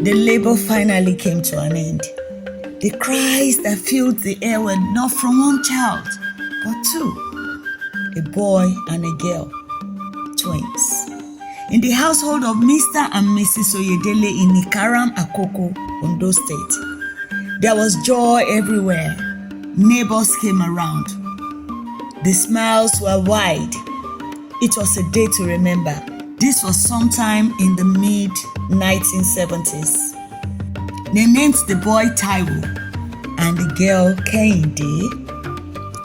The labor finally came to an end. The cries that filled the air were not from one child, but two, a boy and a girl, twins. In the household of Mr. and Mrs. Oyedele in Ikaram-Akoko, Ondo State, there was joy everywhere. Neighbors came around. The smiles were wide. It was a day to remember. This was sometime in the mid-1970s. They named the boy Taiwo and the girl Kehinde.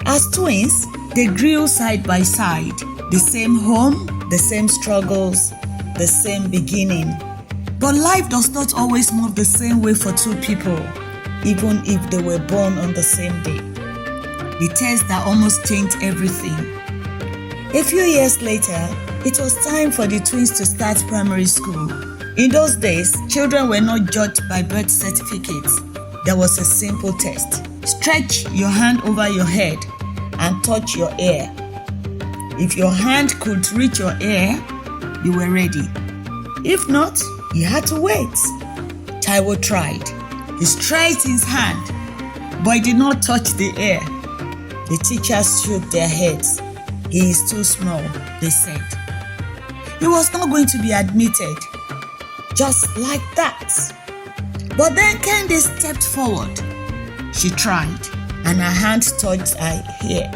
As twins, they grew side by side. The same home, the same struggles, the same beginning. But life does not always move the same way for two people, even if they were born on the same day. The test that almost changed everything. A few years later, it was time for the twins to start primary school. In those days, children were not judged by birth certificates. There was a simple test. Stretch your hand over your head and touch your ear. If your hand could reach your ear, you were ready. If not, you had to wait. Taiwo tried. He stretched his hand, but he did not touch the ear. The teachers shook their heads. He is too small, they said. He was not going to be admitted. Just like that. But then Kehinde stepped forward. She tried, and her hand touched her ear.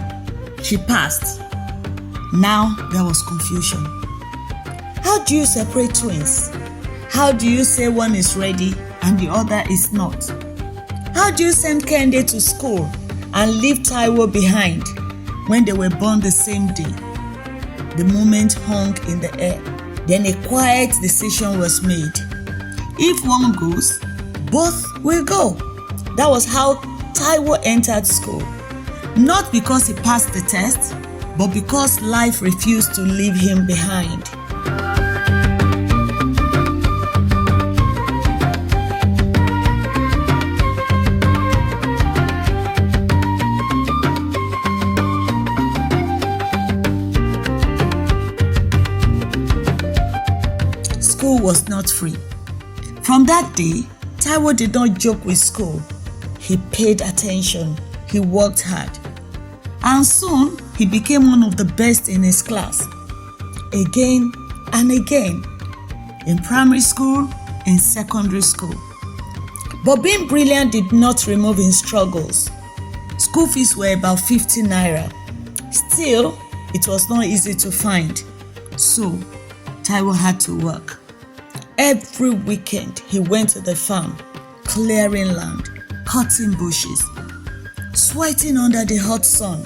She passed. Now there was confusion. How do you separate twins? How do you say one is ready and the other is not? How do you send Kehinde to school and leave Taiwo behind when they were born the same day? The moment hung in the air. Then a quiet decision was made. If one goes, both will go. That was how Taiwo entered school. Not because he passed the test, but because life refused to leave him behind. School was not free. From that day, Taiwo did not joke with school. He paid attention. He worked hard. And soon, he became one of the best in his class. Again and again. In primary school, in secondary school. But being brilliant did not remove his struggles. School fees were about 50 naira. Still, it was not easy to find. So, Taiwo had to work. Every weekend, he went to the farm, clearing land, cutting bushes, sweating under the hot sun.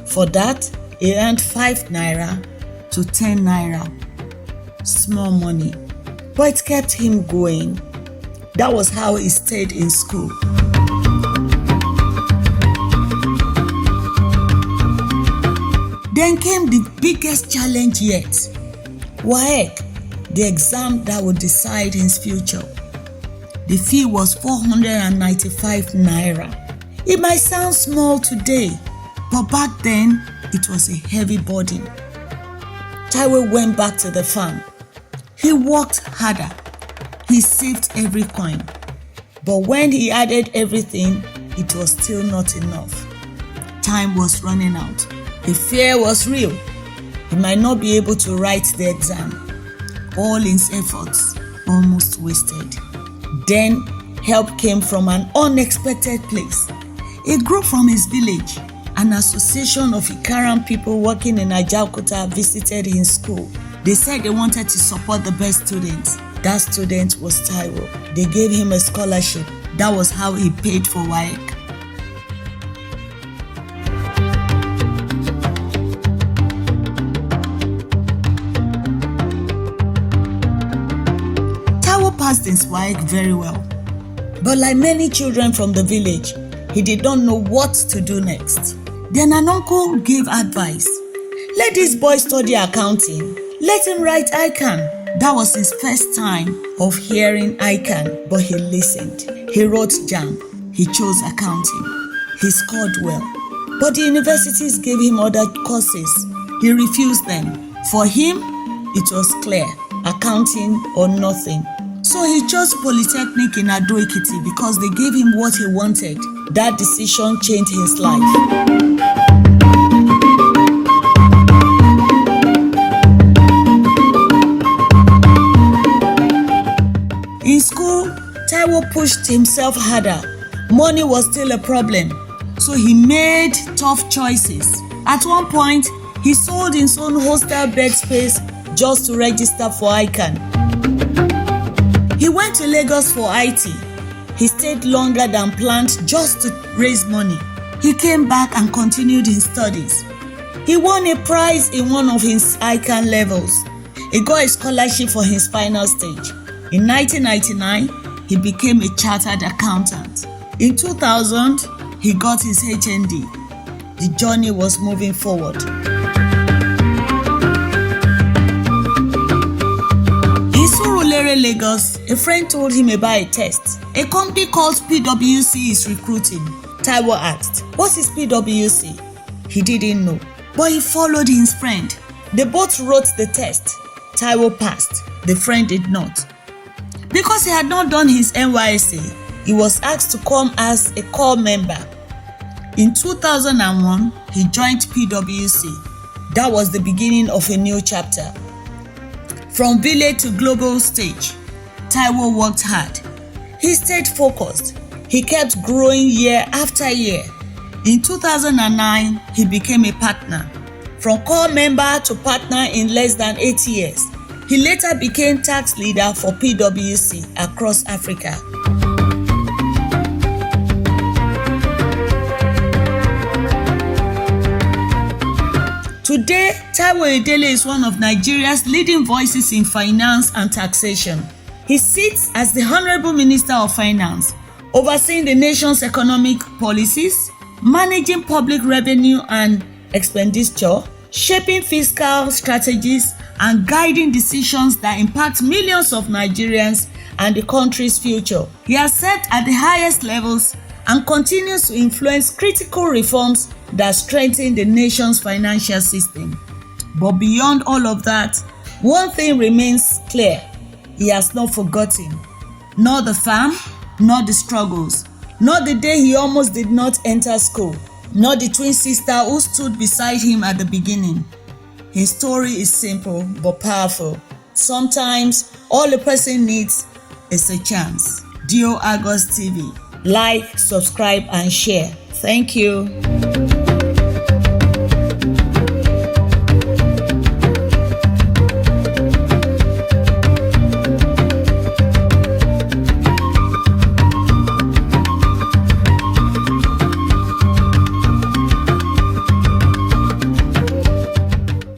For that, he earned 5 naira to 10 naira. Small money, but it kept him going. That was how he stayed in school. Then came the biggest challenge yet, WAEC. The exam that would decide his future. The fee was 495 naira. It might sound small today, but back then, it was a heavy burden. Taiwo went back to the farm. He worked harder. He saved every coin. But when he added everything, it was still not enough. Time was running out. The fear was real. He might not be able to write the exam. All his efforts almost wasted. Then help came from an unexpected place. A group from his village, an association of Ikaram people working in Ajaokuta, visited his school. They said they wanted to support the best students. That student was Taiwo. They gave him a scholarship. That was how he paid for WAEC. Passed his WAEC very well. But like many children from the village, he did not know what to do next. Then an uncle gave advice. Let this boy study accounting. Let him write ICAN. That was his first time of hearing ICAN, but he listened. He wrote JAMB. He chose accounting. He scored well. But the universities gave him other courses. He refused them. For him, it was clear, accounting or nothing. So he chose Polytechnic in Ado-Ekiti because they gave him what he wanted. That decision changed his life. In school, Taiwo pushed himself harder. Money was still a problem, so he made tough choices. At one point, he sold his own hostel bed space just to register for ICANN. He went to Lagos for IT. He stayed longer than planned just to raise money. He came back and continued his studies. He won a prize in one of his ICANN levels. He got a scholarship for his final stage. In 1999, he became a chartered accountant. In 2000, he got his HND. The journey was moving forward. In Surulere, Lagos, a friend told him about a test. A company called PwC is recruiting. Taiwo asked, "What is PwC?" He didn't know, but he followed his friend. They both wrote the test. Taiwo passed. The friend did not. Because he had not done his NYSC, he was asked to come as a core member. In 2001, he joined PwC. That was the beginning of a new chapter. From village to global stage, Taiwo worked hard. He stayed focused. He kept growing year after year. In 2009, he became a partner. From core member to partner in less than 8 years. He later became tax leader for PwC across Africa. Today, Taiwo Oyedele is one of Nigeria's leading voices in finance and taxation. He sits as the Honorable Minister of Finance, overseeing the nation's economic policies, managing public revenue and expenditure, shaping fiscal strategies, and guiding decisions that impact millions of Nigerians and the country's future. He has served at the highest levels and continues to influence critical reforms that strengthen the nation's financial system. But beyond all of that, one thing remains clear. He has not forgotten. Not the farm, not the struggles, not the day he almost did not enter school, not the twin sister who stood beside him at the beginning. His story is simple but powerful. Sometimes all a person needs is a chance. Deo-Agoz TV. Like, subscribe, and share. Thank you.